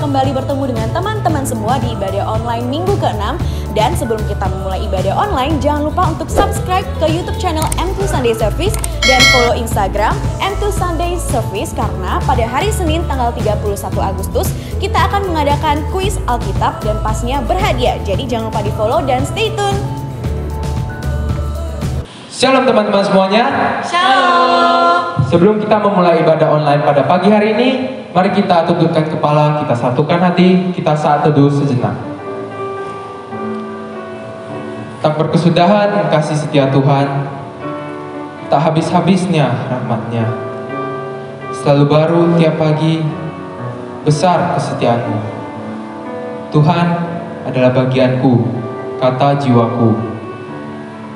kembali bertemu dengan teman-teman semua di ibadah online minggu ke-6. Dan sebelum kita memulai ibadah online, jangan lupa untuk subscribe ke YouTube channel M2 Sunday Service dan follow Instagram M2 Sunday Service, karena pada hari Senin tanggal 31 Agustus kita akan mengadakan kuis Alkitab dan pastinya berhadiah. Jadi jangan lupa di follow dan stay tune. Shalom teman-teman semuanya. Shalom. Sebelum kita memulai ibadah online pada pagi hari ini, mari kita tundukkan kepala, kita satukan hati, kita saat teduh sejenak. Tak berkesudahan kasih setia Tuhan, tak habis-habisnya rahmat-Nya. Selalu baru tiap pagi, besar kesetiaan-Mu. Tuhan adalah bagianku, kata jiwaku.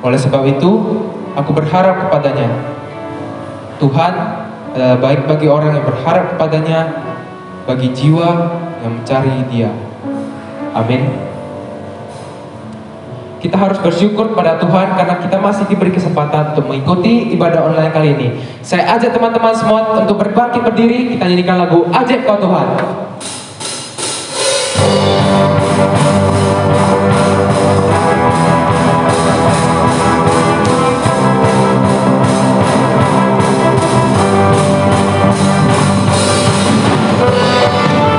Oleh sebab itu, aku berharap kepadanya. Tuhan adalah baik bagi orang yang berharap kepadanya, bagi jiwa yang mencari Dia. Amin. Kita harus bersyukur pada Tuhan karena kita masih diberi kesempatan untuk mengikuti ibadah online kali ini. Saya ajak teman-teman semua untuk berbangkit berdiri, kita nyanyikan lagu Ajaib Kau Tuhan.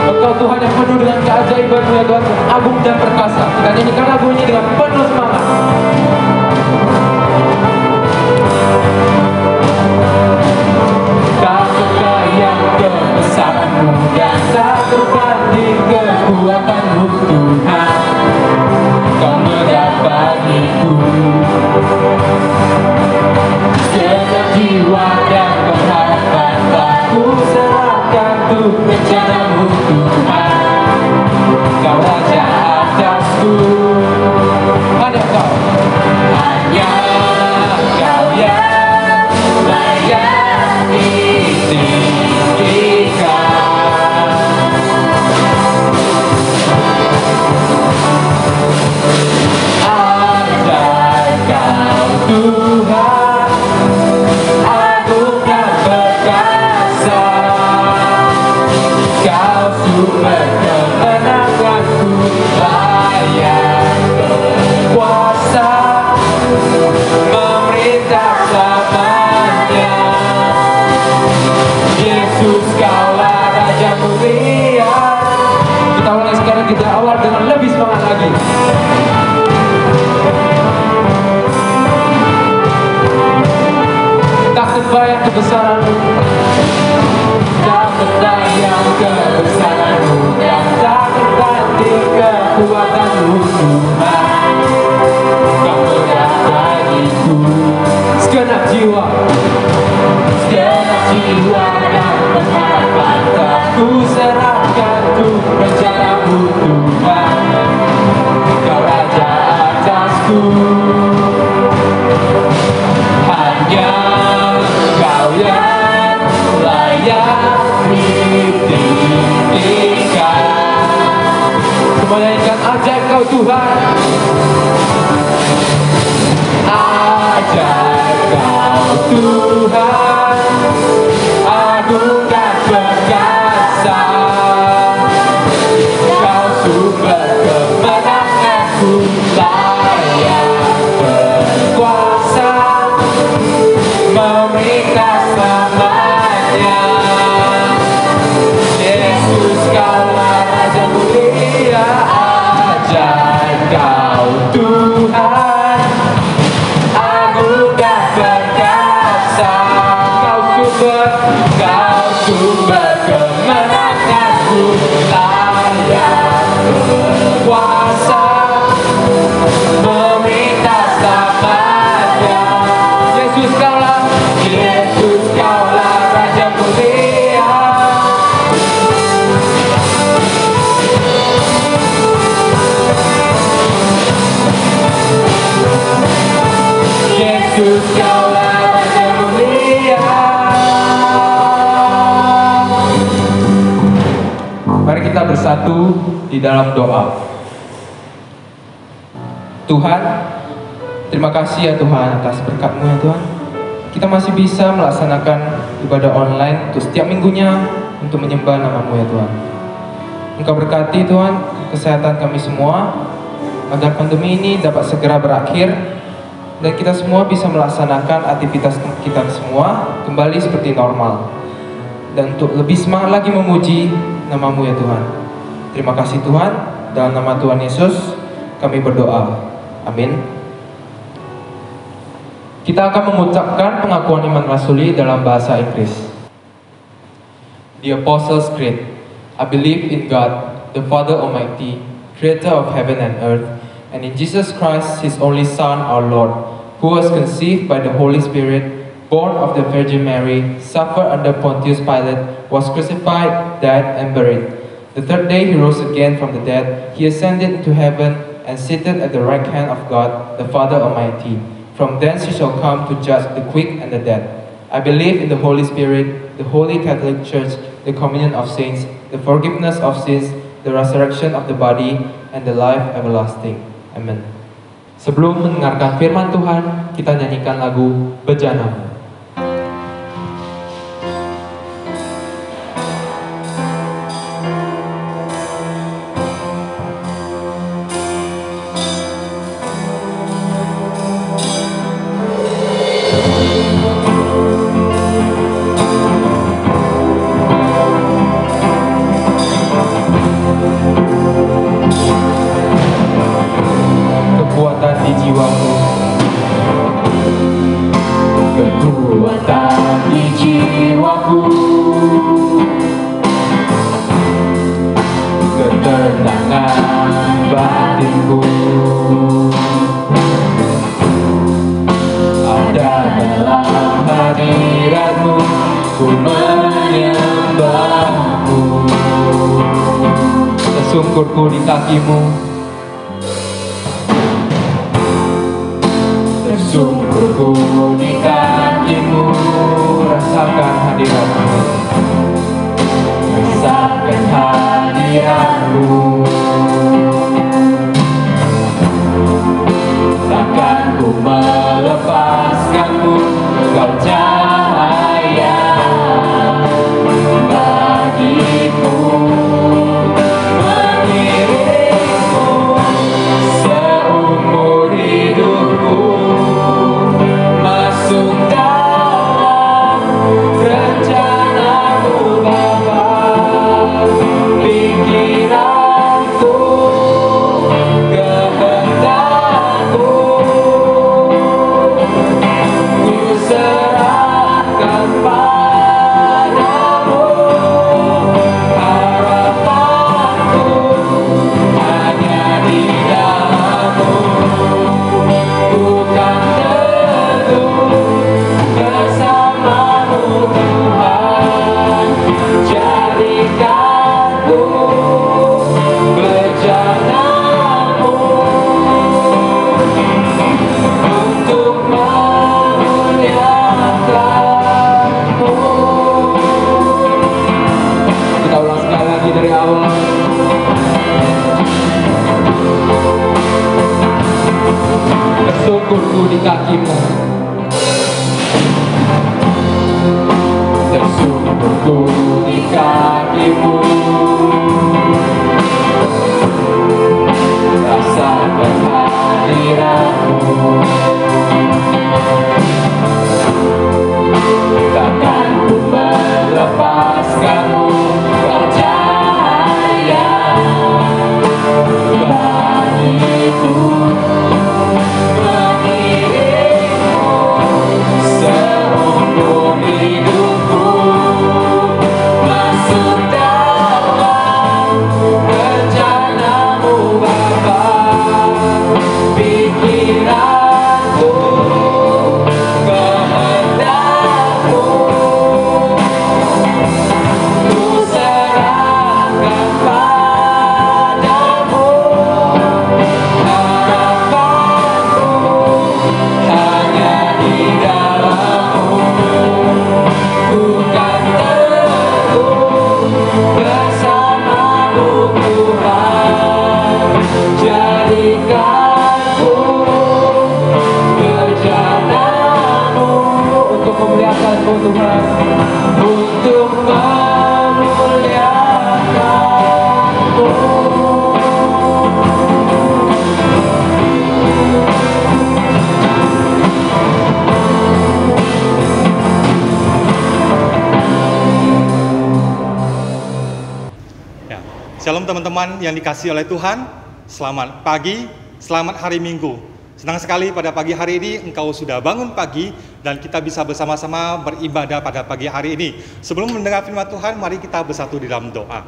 Engkau Tuhan yang penuh dengan keajaiban-Mu ya Tuhan, agung dan perkasa. Kita nyanyikan lagu ini dengan penuh semangat. Tak terbayang kebesaran-Mu dan tak terbanding kekuatan-Mu Tuhan. Kau mendapatiku segenap jiwa dan pengharapan tak ku serahkan untuk rencana-Mu Tuhan. Kau Raja atasku, hanya Kau yang layak ditinggikan. Ajaib Kau Tuhan, agung dan perkasa. Kau sumber kemenanganku, layak berkuasa, memerintah selamanya. Yesus Kaulah Raja mulia. Kita mulai sekarang, kita awal dengan lebih semangat lagi. Tak terbayang kebesaran-Mu, tak terbayang kebesaran-Mu dan tak terbanding kekuatan-Mu Tuhan. Kau mendapatiku segenap jiwa dan pengharapan tak ku serahkan untuk rencana-Mu Tuhan. Kau Raja atasku, hanya Kau yang layak ditinggikan. Semua nyanyikan ajaib Kau Tuhan. Ajaib Kau Tuhan, agung dan perkasa. Kau sumber kemenanganku, layak berkuasa, memerintah selamanya. Yesus Kaulah Raja mulia. Ajaib Kau Tuhan, agung dan perkasa. Kau sumber kemenanganku, layak berkuasa, memerintah selamanya. Yesus Kaulah Raja mulia. Yesus Kaulah Raja mulia. Mari kita bersatu di dalam doa. Tuhan, terima kasih ya Tuhan atas berkat-Mu ya Tuhan. Kita masih bisa melaksanakan ibadah online untuk setiap minggunya untuk menyembah nama-Mu ya Tuhan. Engkau berkati Tuhan kesehatan kami semua, agar pandemi ini dapat segera berakhir dan kita semua bisa melaksanakan aktivitas kita semua kembali seperti normal. Dan untuk lebih semangat lagi memuji nama-Mu ya Tuhan. Terima kasih Tuhan, dalam nama Tuhan Yesus kami berdoa. Amin. Kita akan mengucapkan pengakuan iman rasuli dalam bahasa Inggris. The Apostles' Creed. I believe in God, the Father Almighty, Creator of heaven and earth, and in Jesus Christ, His only Son, our Lord, who was conceived by the Holy Spirit, born of the Virgin Mary, suffered under Pontius Pilate, was crucified, died, and buried. The third day He rose again from the dead. He ascended into heaven and seated at the right hand of God, the Father Almighty. From thence He shall come to judge the quick and the dead. I believe in the Holy Spirit, the Holy Catholic Church, the communion of saints, the forgiveness of sins, the resurrection of the body, and the life everlasting. Amen. Sebelum mendengarkan firman Tuhan, kita nyanyikan lagu Bejana. Tersungkurku di kakimu, tersungkurku di kakimu, rasakan hadiratmu, rasakan hadiratmu. Takkan ku melepaskanmu, kau cahaya bagiku. Tersungkurku di kakimu, tersungkurku di kakimu, rasakan hadiratmu. Takkan ku melepaskanmu, kau cahaya bagiku. teman-teman yang dikasihi oleh Tuhan, selamat pagi, selamat hari Minggu. Senang sekali pada pagi hari ini engkau sudah bangun pagi dan kita bisa bersama-sama beribadah pada pagi hari ini. Sebelum mendengar firman Tuhan, mari kita bersatu di dalam doa.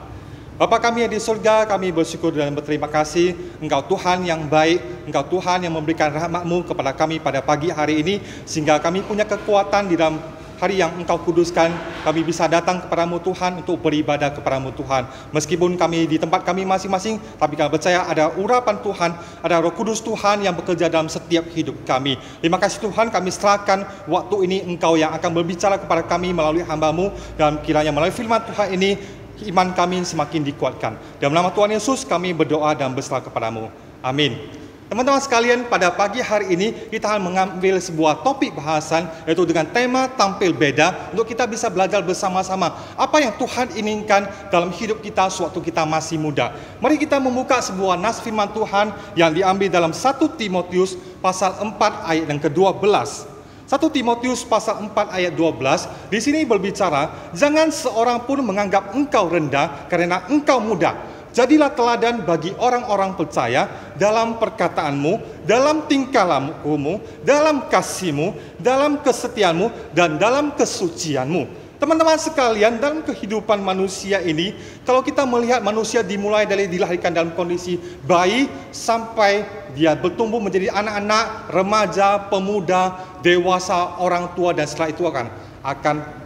Bapa kami yang di surga, kami bersyukur dan berterima kasih Engkau Tuhan yang baik, Engkau Tuhan yang memberikan rahmat-Mu kepada kami pada pagi hari ini, sehingga kami punya kekuatan di dalam hari yang Engkau kuduskan, kami bisa datang kepadamu Tuhan untuk beribadah kepadamu Tuhan. Meskipun kami di tempat kami masing-masing, tapi kami percaya ada urapan Tuhan, ada Roh Kudus Tuhan yang bekerja dalam setiap hidup kami. Terima kasih Tuhan, kami serahkan waktu ini Engkau yang akan berbicara kepada kami melalui hamba-Mu, dan kiranya melalui firman Tuhan ini, iman kami semakin dikuatkan. Dalam nama Tuhan Yesus kami berdoa dan berserah kepadamu. Amin. Teman-teman sekalian, pada pagi hari ini kita akan mengambil sebuah topik bahasan, yaitu dengan tema tampil beda, untuk kita bisa belajar bersama-sama apa yang Tuhan inginkan dalam hidup kita sewaktu kita masih muda. Mari kita membuka sebuah nas firman Tuhan yang diambil dalam 1 Timotius pasal 4 ayat yang ke-12. 1 Timotius pasal 4 ayat 12, di sini berbicara, jangan seorang pun menganggap engkau rendah karena engkau muda. Jadilah teladan bagi orang-orang percaya dalam perkataanmu, dalam tingkah lakumu, dalam kasihmu, dalam kesetiaanmu, dan dalam kesucianmu. Teman-teman sekalian, dalam kehidupan manusia ini, kalau kita melihat manusia dimulai dari dilahirkan dalam kondisi bayi sampai dia bertumbuh menjadi anak-anak, remaja, pemuda, dewasa, orang tua, dan setelah itu akan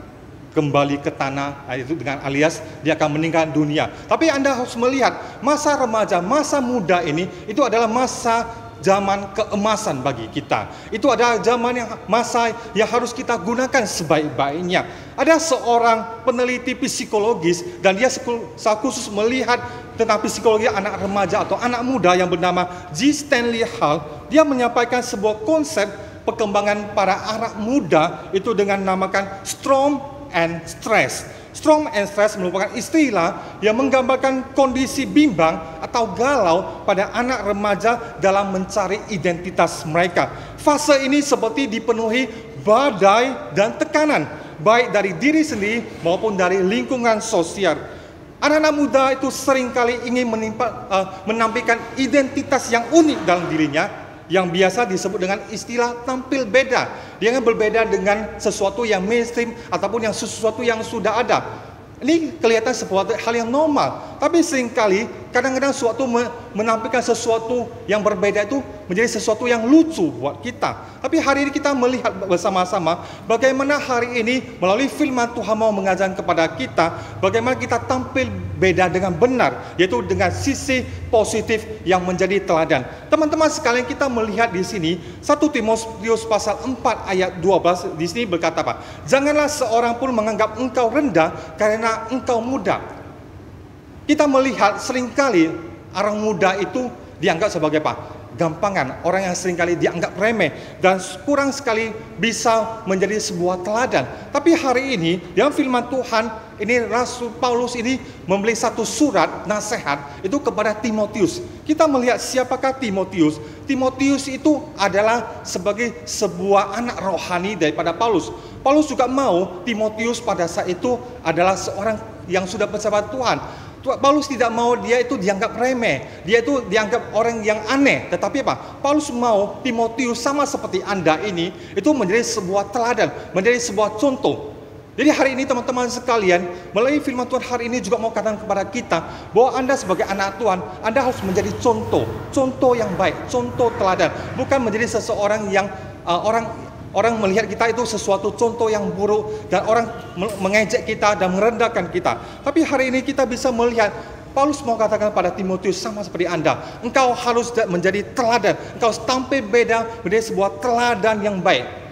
kembali ke tanah, itu dengan alias dia akan meninggal dunia. Tapi Anda harus melihat masa remaja, masa muda ini itu adalah masa zaman keemasan bagi kita. Itu adalah zaman masa yang harus kita gunakan sebaik-baiknya. Ada seorang peneliti psikologis dan dia khusus melihat tentang psikologi anak remaja atau anak muda yang bernama G. Stanley Hall. Dia menyampaikan sebuah konsep perkembangan para anak muda itu dengan namakan storm and stress. Storm and stress merupakan istilah yang menggambarkan kondisi bimbang atau galau pada anak remaja dalam mencari identitas mereka. Fase ini seperti dipenuhi badai dan tekanan, baik dari diri sendiri maupun dari lingkungan sosial. Anak-anak muda itu seringkali ingin menampilkan identitas yang unik dalam dirinya, yang biasa disebut dengan istilah tampil beda. Dia akan berbeda dengan sesuatu yang mainstream ataupun yang sesuatu yang sudah ada. Ini kelihatan sebuah hal yang normal, tapi seringkali kadang-kadang suatu menampilkan sesuatu yang berbeda itu menjadi sesuatu yang lucu buat kita. Tapi hari ini kita melihat bersama-sama bagaimana hari ini melalui firman Tuhan mau mengajarkan kepada kita bagaimana kita tampil beda dengan benar, yaitu dengan sisi positif yang menjadi teladan. Teman-teman sekalian, kita melihat di sini 1 Timotius pasal 4 ayat 12 di sini berkata apa? Janganlah seorang pun menganggap engkau rendah karena engkau muda. Kita melihat seringkali orang muda itu dianggap sebagai apa? Gampangan, orang yang seringkali dianggap remeh dan kurang sekali bisa menjadi sebuah teladan. Tapi hari ini dalam firman Tuhan ini Rasul Paulus ini memberi satu surat nasihat itu kepada Timotius. Kita melihat siapakah Timotius. Timotius itu adalah sebagai sebuah anak rohani daripada Paulus. Paulus juga mau Timotius pada saat itu adalah seorang yang sudah bersahabat Tuhan. Paulus tidak mau dia itu dianggap remeh, dia itu dianggap orang yang aneh. Tetapi apa? Paulus mau Timotius sama seperti Anda ini itu menjadi sebuah teladan, menjadi sebuah contoh. Jadi hari ini teman-teman sekalian, melalui firman Tuhan hari ini juga mau katakan kepada kita bahwa Anda sebagai anak Tuhan, Anda harus menjadi contoh yang baik, contoh teladan, bukan menjadi seseorang yang orang melihat kita itu sesuatu contoh yang buruk dan orang mengejek kita dan merendahkan kita. Tapi hari ini kita bisa melihat Paulus mau katakan pada Timotius sama seperti Anda. Engkau harus menjadi teladan. Engkau tampil beda menjadi sebuah teladan yang baik.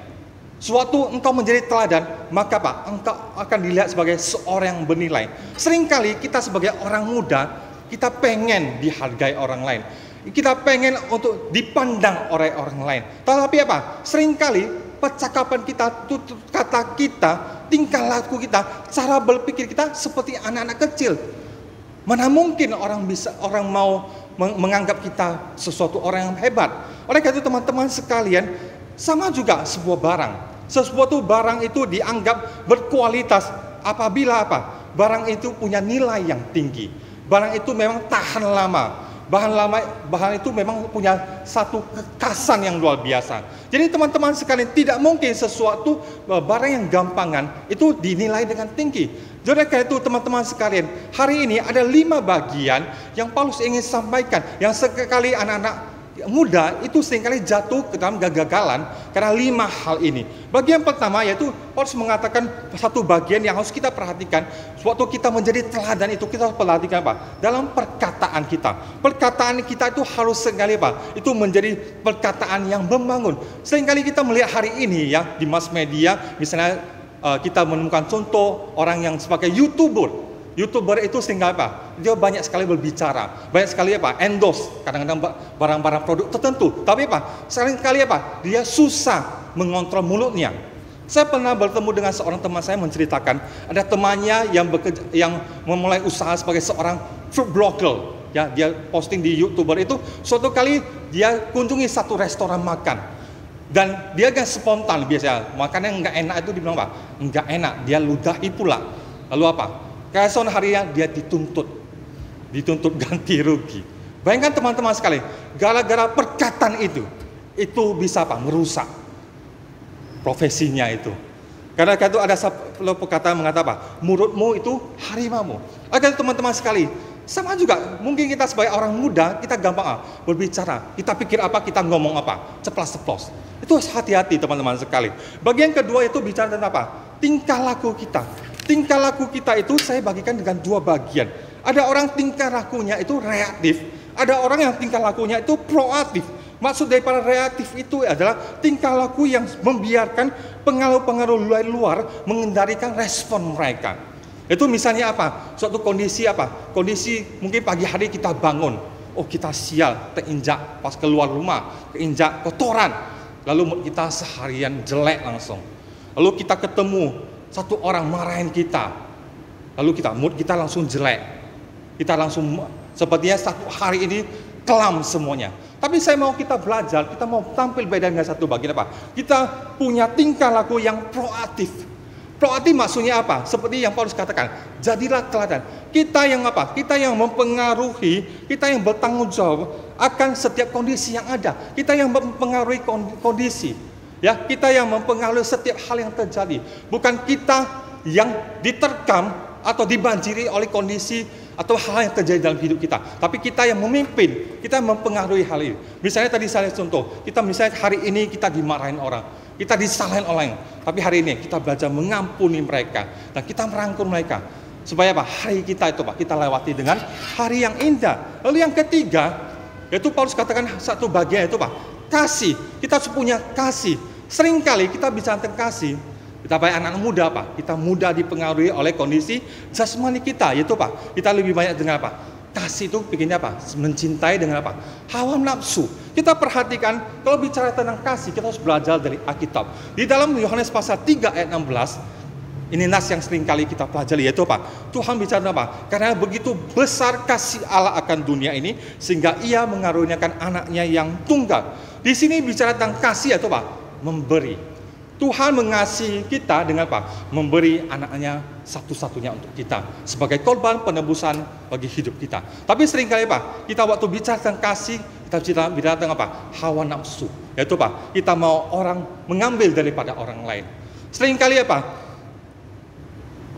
Suatu engkau menjadi teladan, maka apa? Engkau akan dilihat sebagai seorang yang bernilai. Seringkali kita sebagai orang muda, kita pengen dihargai orang lain. Kita pengen untuk dipandang oleh orang lain. Tetapi apa? Seringkali percakapan kita, tutur kata kita, tingkah laku kita, cara berpikir kita seperti anak-anak kecil. Mana mungkin orang mau menganggap kita sesuatu orang yang hebat. Oleh karena itu teman-teman sekalian, sama juga sebuah barang. Sesuatu barang itu dianggap berkualitas apabila apa? Barang itu punya nilai yang tinggi. barang itu memang tahan lama. Bahan itu memang punya satu kekasan yang luar biasa. Jadi teman-teman sekalian, tidak mungkin sesuatu barang yang gampangan itu dinilai dengan tinggi. Jadi karena itu teman-teman sekalian, hari ini ada 5 bagian yang Paulus ingin sampaikan, yang sekali anak-anak muda itu seringkali jatuh ke dalam kegagalan karena 5 hal ini. Bagian pertama yaitu Paulus mengatakan satu bagian yang harus kita perhatikan waktu kita menjadi teladan itu, kita harus perhatikan apa? Dalam perkataan kita. Perkataan kita itu harus sekali apa? Itu menjadi perkataan yang membangun. Seringkali kita melihat hari ini ya di mass media, misalnya kita menemukan contoh orang yang sebagai YouTuber itu sehingga apa? Dia banyak sekali berbicara, banyak sekali apa? Endorse, kadang-kadang barang-barang produk tertentu. Tapi apa? Seringkali apa? Dia susah mengontrol mulutnya. Saya pernah bertemu dengan seorang teman saya menceritakan ada temannya yang memulai usaha sebagai seorang food blogger. Ya, dia posting di YouTuber itu. Suatu kali dia kunjungi satu restoran makan. Dan dia kan spontan biasanya. Makanan yang nggak enak itu dibilang apa? Nggak enak, dia ludahi pula. Lalu apa? Keesokan harinya dia dituntut ganti rugi. Bayangkan teman-teman sekalian, gara-gara perkataan itu bisa apa? Merusak profesinya itu. Karena itu ada perkataan mengatakan apa? Mulutmu itu harimau. Agar teman-teman sekali, sama juga mungkin kita sebagai orang muda kita gampang berbicara, kita pikir apa, kita ngomong apa, ceplas-ceplos. Itu hati-hati teman-teman sekali. Bagian kedua itu bicara tentang apa? Tingkah laku kita. Tingkah laku kita itu saya bagikan dengan 2 bagian. Ada orang tingkah lakunya itu reaktif, ada orang yang tingkah lakunya itu proaktif. Maksud daripada reaktif itu adalah tingkah laku yang membiarkan pengaruh-pengaruh luar mengendalikan respon mereka. Itu misalnya apa? Suatu kondisi apa? Kondisi mungkin pagi hari kita bangun, oh kita sial, terinjak pas keluar rumah, keinjak kotoran, lalu kita seharian jelek langsung. Lalu kita ketemu satu orang marahin kita, lalu mood kita langsung jelek, kita langsung sepertinya satu hari ini kelam semuanya. Tapi saya mau kita belajar, kita mau tampil beda dengan satu bagian apa? Kita punya tingkah laku yang proaktif. Proaktif maksudnya apa? Seperti yang Paulus katakan, jadilah teladan. Kita yang apa? Kita yang mempengaruhi, kita yang bertanggung jawab akan setiap kondisi yang ada. Kita yang mempengaruhi kondisi. Ya, kita yang mempengaruhi setiap hal yang terjadi. Bukan kita yang diterkam atau dibanjiri oleh kondisi atau hal yang terjadi dalam hidup kita. Tapi kita yang memimpin, kita mempengaruhi hal ini. Misalnya tadi saya contoh, kita misalnya hari ini kita dimarahin orang, kita disalahin orang, tapi hari ini kita belajar mengampuni mereka dan kita merangkul mereka. Supaya apa? Hari kita itu Pak, kita lewati dengan hari yang indah. Lalu yang ketiga, yaitu Paulus katakan satu bagian itu Pak, kasih. Kita harus punya kasih. Seringkali kita bicara tentang kasih, kita banyak anak muda Pak, kita mudah dipengaruhi oleh kondisi jasmani kita, yaitu Pak, kita lebih banyak dengan apa? Kasih itu bikinnya apa? Mencintai dengan apa? Hawa nafsu. Kita perhatikan, kalau bicara tentang kasih, kita harus belajar dari Alkitab. Di dalam Yohanes pasal 3 ayat 16, ini nas yang seringkali kita pelajari, yaitu apa? Tuhan bicara apa? Karena begitu besar kasih Allah akan dunia ini, sehingga ia mengaruniakan anaknya yang tunggal. Di sini bicara tentang kasih atau apa? Memberi. Tuhan mengasihi kita dengan apa? Memberi anaknya satu-satunya untuk kita sebagai korban penebusan bagi hidup kita. Tapi seringkali Pak, kita waktu bicara tentang kasih, kita bicara tentang apa? Hawa nafsu. Yaitu Pak, kita mau orang mengambil daripada orang lain. Seringkali apa?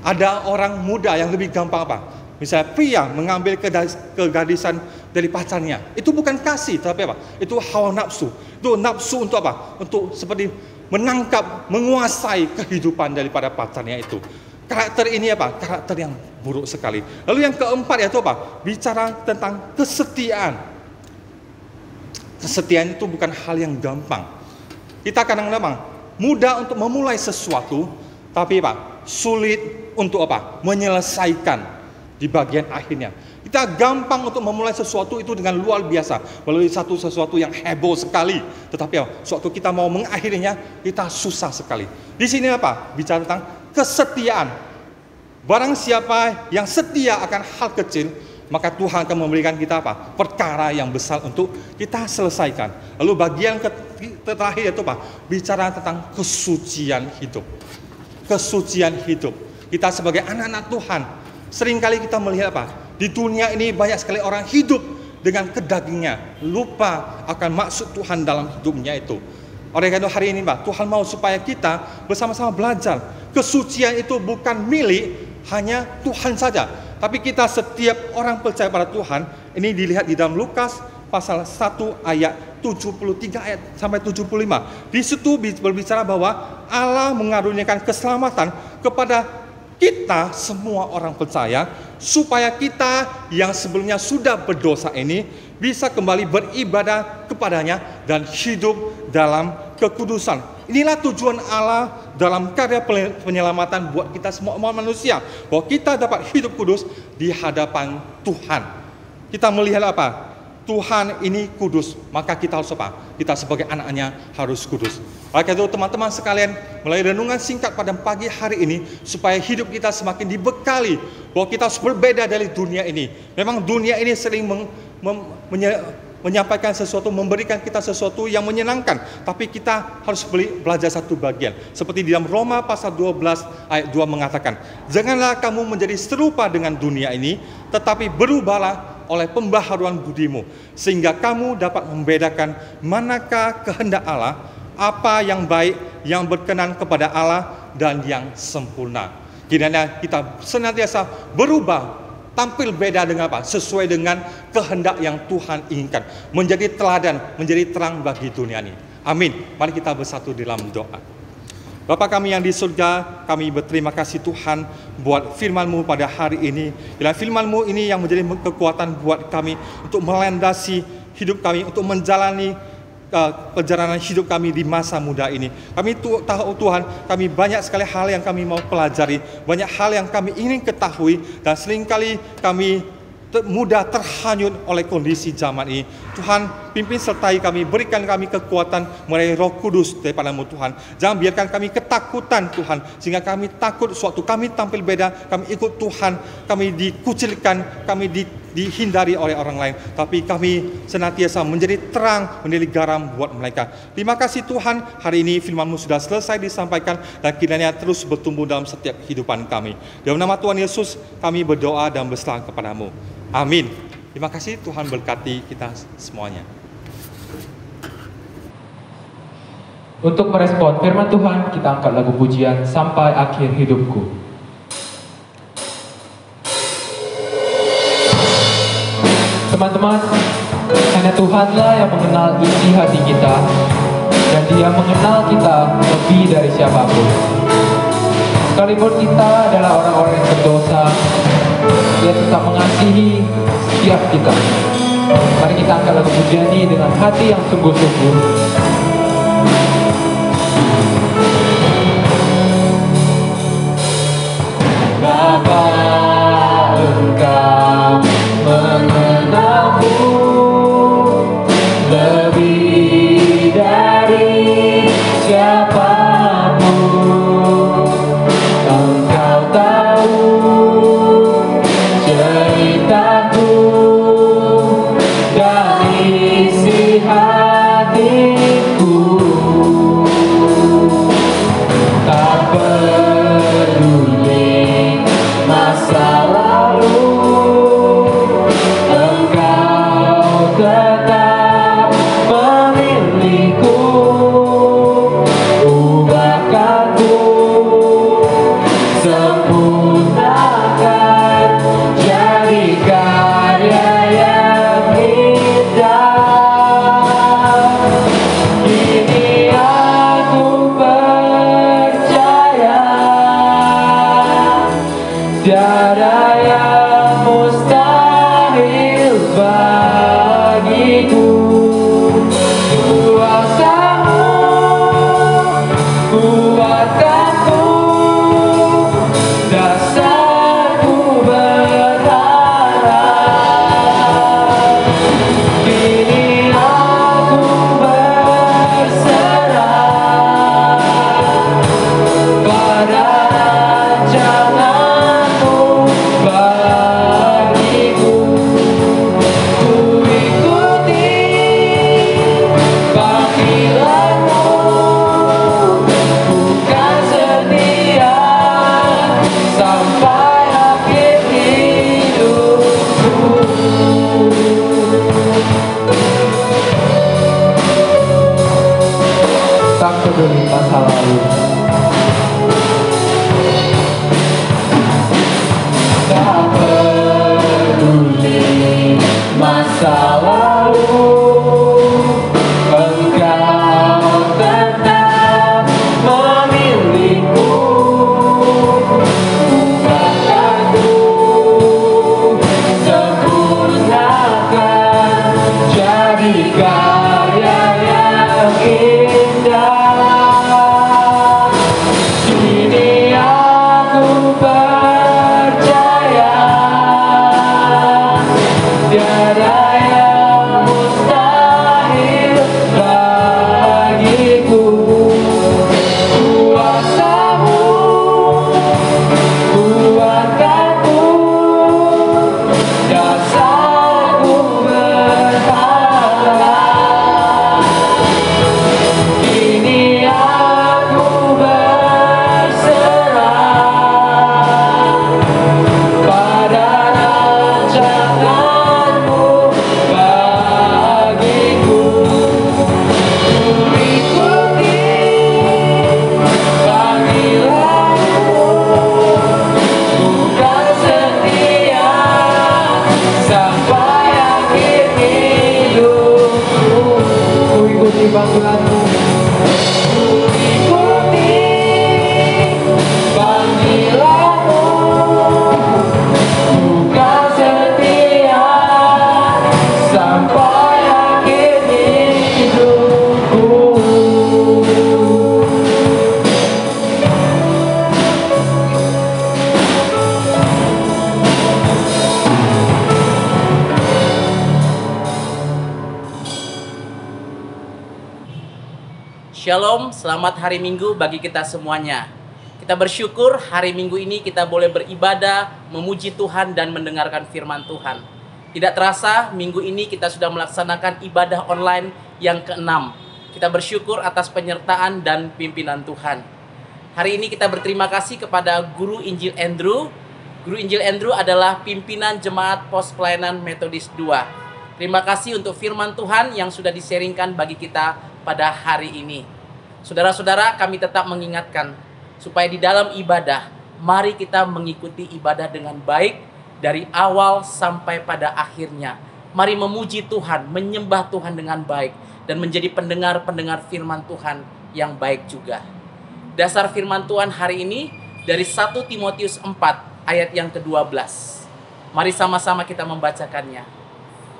Ada orang muda yang lebih gampang apa? Misalnya pria mengambil kegadisan dari pacarnya. Itu bukan kasih, tapi apa? Itu hawa nafsu. Itu nafsu untuk apa? Untuk seperti menangkap, menguasai kehidupan daripada pacarnya itu. Karakter ini apa? Karakter yang buruk sekali. Lalu yang keempat yaitu apa? Bicara tentang kesetiaan. Kesetiaan itu bukan hal yang gampang. Kita kadang-kadang mudah untuk memulai sesuatu, tapi apa? Sulit untuk apa? Menyelesaikan di bagian akhirnya. Kita gampang untuk memulai sesuatu itu dengan luar biasa, melalui sesuatu yang heboh sekali. Tetapi suatu kita mau mengakhirinya, kita susah sekali. Di sini apa? Bicara tentang kesetiaan. Barang siapa yang setia akan hal kecil, maka Tuhan akan memberikan kita apa? Perkara yang besar untuk kita selesaikan. Lalu bagian terakhir itu apa? Bicara tentang kesucian hidup. Kesucian hidup. Kita sebagai anak-anak Tuhan, seringkali kita melihat apa? Di dunia ini banyak sekali orang hidup dengan kedagingnya, lupa akan maksud Tuhan dalam hidupnya itu. Oleh karena itu hari ini Pak, Tuhan mau supaya kita bersama-sama belajar. Kesucian itu bukan milik hanya Tuhan saja, tapi kita setiap orang percaya pada Tuhan. Ini dilihat di dalam Lukas pasal 1 ayat 73 ayat sampai 75. Di situ berbicara bahwa Allah mengaruniakan keselamatan kepada kita semua orang percaya, supaya kita yang sebelumnya sudah berdosa ini bisa kembali beribadah kepadanya dan hidup dalam kekudusan. Inilah tujuan Allah dalam karya penyelamatan buat kita semua manusia, bahwa kita dapat hidup kudus di hadapan Tuhan. Kita melihat apa? Tuhan ini kudus, maka kita harus apa? Kita sebagai anak-Nya harus kudus. Oleh karena itu teman-teman sekalian, melalui renungan singkat pada pagi hari ini, supaya hidup kita semakin dibekali bahwa kita harus berbeda dari dunia ini. Memang dunia ini sering menyampaikan sesuatu, memberikan kita sesuatu yang menyenangkan, tapi kita harus belajar satu bagian. Seperti di dalam Roma pasal 12 ayat 2 mengatakan, janganlah kamu menjadi serupa dengan dunia ini, tetapi berubahlah oleh pembaharuan budimu, sehingga kamu dapat membedakan manakah kehendak Allah, apa yang baik, yang berkenan kepada Allah, dan yang sempurna. Kiranya kita senantiasa berubah, tampil beda dengan apa? Sesuai dengan kehendak yang Tuhan inginkan, menjadi teladan, menjadi terang bagi dunia ini. Amin. Mari kita bersatu dalam doa. Bapa kami yang di surga, kami berterima kasih Tuhan buat firman-Mu pada hari ini. Bila firman-Mu ini yang menjadi kekuatan buat kami untuk melandasi hidup kami, untuk menjalani perjalanan hidup kami di masa muda ini. Kami tahu Tuhan, kami banyak sekali hal yang kami mau pelajari, banyak hal yang kami ingin ketahui, dan seringkali kami mudah terhanyut oleh kondisi zaman ini. Tuhan, pimpin sertai kami, berikan kami kekuatan melalui Roh Kudus daripada-Mu Tuhan. Jangan biarkan kami ketakutan Tuhan, sehingga kami takut suatu kami tampil beda, kami ikut Tuhan, kami dikucilkan, kami dihindari oleh orang lain, tapi kami senantiasa menjadi terang, menjadi garam buat mereka. Terima kasih Tuhan, hari ini firman-Mu sudah selesai disampaikan, dan kiranya terus bertumbuh dalam setiap kehidupan kami. Dalam nama Tuhan Yesus kami berdoa dan berserah kepada-Mu. Amin. Terima kasih, Tuhan berkati kita semuanya. Untuk merespon firman Tuhan, kita angkat lagu pujian Sampai Akhir Hidupku. Teman-teman, hanya Tuhanlah yang mengenal isi hati kita, dan Dia mengenal kita lebih dari siapapun. Sekalipun kita adalah orang-orang yang berdosa, Dia tetap mengasihi setiap kita. Mari kita angkat lagu pujian ini dengan hati yang sungguh-sungguh. Bapa, Engkau mengenalku lebih dari siapapun. Engkau tahu ceritaku dan isi hatiku. Tak peduli masa lalu, Engkau tetap memilihku. Ubahkanku, sempurnakan, jadi karya yang indah. Kini tak peduli masa lalu. Tak peduli masa lalu, Engkau tetap memilihku. Bukankah sempurnakan jadi karya yang indah. Kini aku percaya tiada yang mustahil bagiku. Kuasamu kuatkanku, dasarku berhala. Kini aku berserah pada rancanganmu bagiku. Ikuti panggilanmu, bukan setia sampai akhir hidupku. Ku ikuti panggilanmu, ku ikuti panggilanmu, bukan setia sampai akhir hidupku. Shalom, selamat hari Minggu bagi kita semuanya. Kita bersyukur hari Minggu ini kita boleh beribadah, memuji Tuhan dan mendengarkan firman Tuhan. Tidak terasa minggu ini kita sudah melaksanakan ibadah online yang ke-6. Kita bersyukur atas penyertaan dan pimpinan Tuhan. Hari ini kita berterima kasih kepada Guru Injil Andrew. Guru Injil Andrew adalah pimpinan Jemaat Pos Pelayanan Metodis 2. Terima kasih untuk firman Tuhan yang sudah diseringkan bagi kita pada hari ini. Saudara-saudara, kami tetap mengingatkan supaya di dalam ibadah, mari kita mengikuti ibadah dengan baik dari awal sampai pada akhirnya. Mari memuji Tuhan, menyembah Tuhan dengan baik dan menjadi pendengar-pendengar firman Tuhan yang baik juga. Dasar firman Tuhan hari ini dari 1 Timotius 4 ayat yang ke-12. Mari sama-sama kita membacakannya.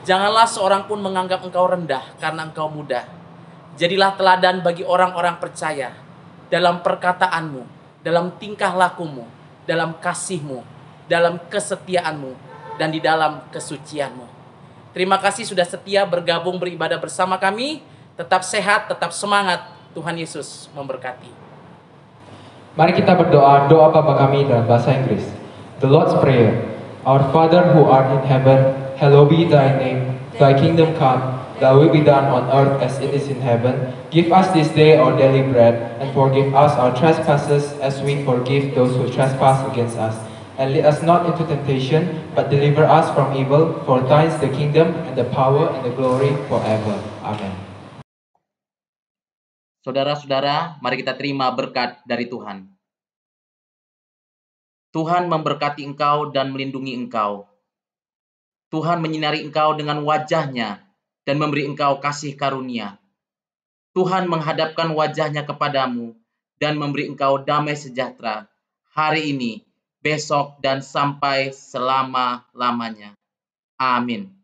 Janganlah seorang pun menganggap engkau rendah karena engkau muda. Jadilah teladan bagi orang-orang percaya dalam perkataanmu, dalam tingkah lakumu, dalam kasihmu, dalam kesetiaanmu, dan di dalam kesucianmu. Terima kasih sudah setia bergabung beribadah bersama kami. Tetap sehat, tetap semangat. Tuhan Yesus memberkati. Mari kita berdoa doa Bapa kami dalam bahasa Inggris. The Lord's Prayer. Our Father who art in heaven, hallowed be thy name. Thy kingdom come. Thy will be done on earth as it is in heaven. Give us this day our daily bread, and forgive us our trespasses as we forgive those who trespass against us. And lead us not into temptation, but deliver us from evil. For thine is the kingdom, and the power, and the glory forever. Amen. Saudara-saudara, mari kita terima berkat dari Tuhan. Tuhan memberkati engkau dan melindungi engkau. Tuhan menyinari engkau dengan wajah-Nya dan memberi engkau kasih karunia. Tuhan menghadapkan wajah-Nya kepadamu dan memberi engkau damai sejahtera hari ini, besok, dan sampai selama-lamanya. Amin.